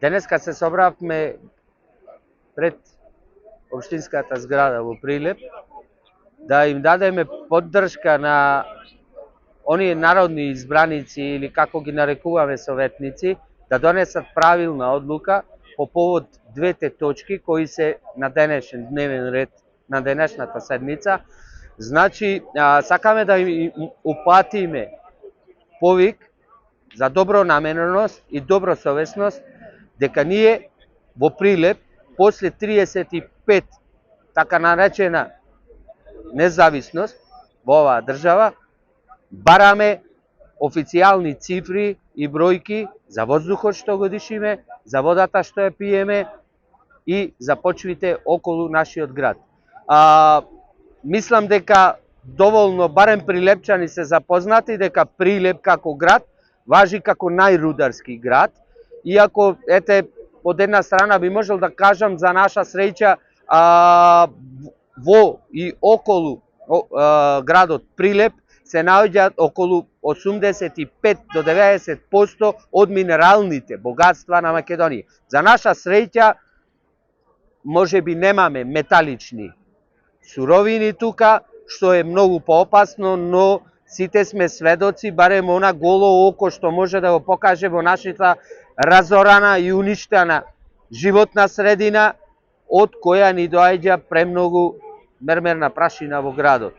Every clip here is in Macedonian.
Денеска се собравме пред општинската зграда во Прилеп да им дадеме поддршка на оние народни избраници или како ги нарекуваме советници, да донесат правилна одлука по повод двете точки кои се на денешен дневен ред на денешната седница. Значи, сакаме да им упатиме повик за добронамереност и добросовесност, дека ние во Прилеп, после 35 така наречена независност во оваа држава, бараме официјални цифри и бројки за воздухот што го дишиме, за водата што ја пиеме и за почвите околу нашиот град. Мислам дека доволно барем прилепчани се запознати дека Прилеп како град важи како најрударски град, иако од една страна би можел да кажам за наша среќа во и околу градот Прилеп се наоѓаат околу 85 до 90% од минералните богатства на Македонија. За наша среќа можеби немаме металични суровини тука, што е многу поопасно, но сите сме сведоци, барем она голо око што може да го покаже во нашата разорана и уништена животна средина, од која ни доаѓа премногу мермерна прашина во градот.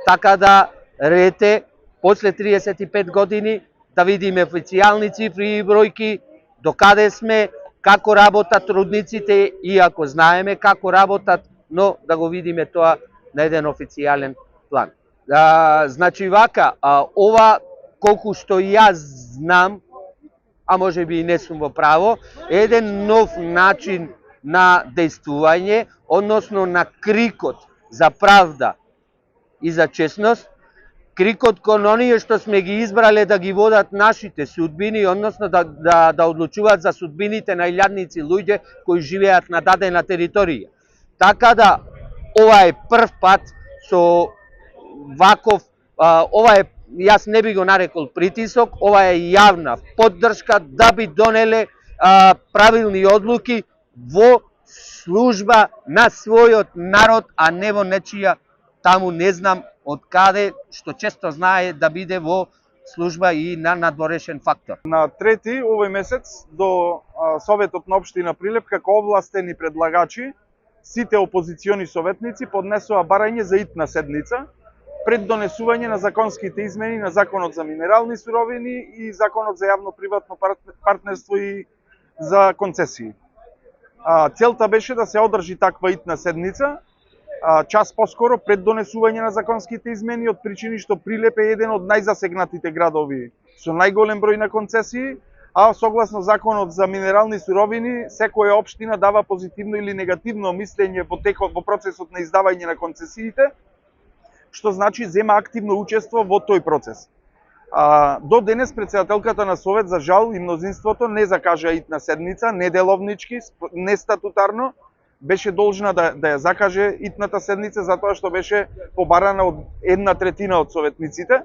Така да рете, после 35 години, да видиме официјални цифри и бројки, докаде сме, како работат трудниците, иако знаеме како работат, но да го видиме тоа на еден официјален план. Значи вака, ова колку што јас знам, а може би и не сум во право, еден нов начин на дејствување, односно на крикот за правда и за честност, крикот кон оние што сме ги избрале да ги водат нашите судбини, односно да одлучуваат за судбините на илјадници луѓе кои живеат на дадена територија. Така да, ова е прв пат со ваков, ова е, јас не би го нарекол притисок, ова е јавна поддршка да би донеле правилни одлуки во служба на својот народ, а не во нечија таму не знам од каде, што често знае да биде во служба и на надворешен фактор. На 3 овој месец до Советот на општина Прилеп како овластени предлагачи сите опозициони советници поднесува барање за итна седница пред донесување на законските измени на Законот за минерални суровини и Законот за јавно-приватно партнерство и за концесии. Целта беше да се одржи таква итна седница час поскоро пред донесување на законските измени, од причини што Прилеп е еден од најзасегнатите градови со најголем број на концесии, а согласно Законот за минерални суровини, секоја општина дава позитивно или негативно мислење во процесот на издавање на концесиите, што значи зема активно учество во тој процес. До денес председателката на Совет, за жал и мнозинството, не закажа итна седница, неделовнички, нестатутарно, беше должна да ја закаже итната седница, затоа што беше побарана од 1/3 од советниците.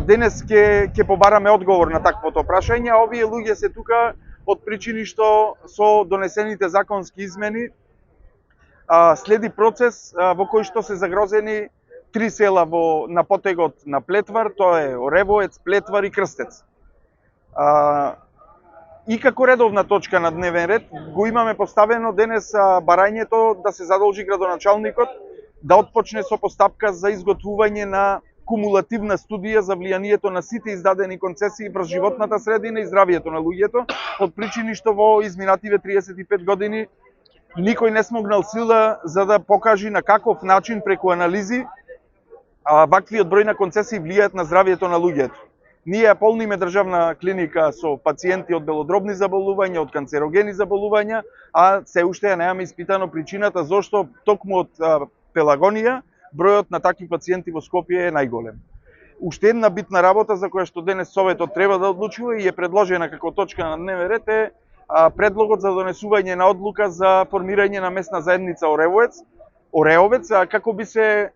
Денес ќе побараме одговор на таквото прашање, а овие луѓе се тука од причини што со донесените законски измени следи процес во кој што се загрозени 3 села на потегот на Плетвар, тоа е Оревоец, Плетвар и Крстец. И како редовна точка на дневен ред го имаме поставено денес барањето да се задолжи градоначалникот да отпочне со постапка за изготвување на кумулативна студија за влијанието на сите издадени концесии врз животната средина и здравието на луѓето, од причини што во изминативе 35 години никој не смогнал сила за да покажи на каков начин преку анализи ваквиот број на концесии влијаат на здравието на луѓето. Ние ја полниме државна клиника со пациенти од белодробни заболувања, од канцерогени заболувања, а се уште ја немаме испитано причината зошто токму од пелагонија бројот на такви пациенти во Скопје е најголем. Уште една битна работа за која што денес Советот треба да одлучува и е предложена како точка на дневен ред е предлогот за донесување на одлука за формирање на местна заедница Ореовец, како би се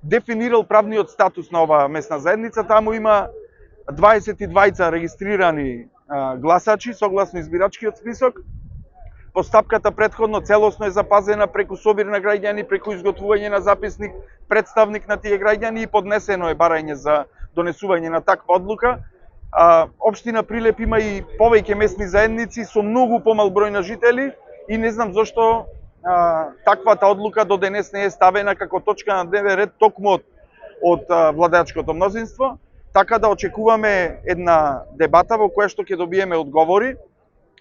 дефинирал правниот статус на оваа местна заедница. Таму има 22 регистрирани гласачи согласно избирачкиот список. Постапката претходно целосно е запазена преку собир на граѓани, преку изготвување на записник, представник на тие граѓани и поднесено е барање за донесување на таква одлука. Општина Прилеп има и повеќе месни заедници со многу помал број на жители и не знам зошто таквата одлука до денес не е ставена како точка на дневен ред токму од владеачкото мнозинство, така да очекуваме една дебата во која што ќе добиеме одговори,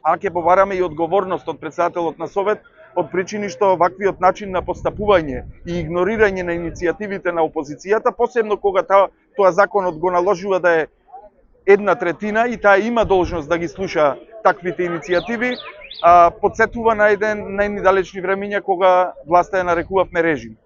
а ќе побараме и одговорност од председателот на Совет од причини што ваквиот начин на постапување и игнорирање на иницијативите на опозицијата, посебно кога тоа законот го наложува да е 1/3 и таа има должност да ги слуша таквите иницијативи, потсетува на едни далечни времења кога власта ја нарекувавме режим.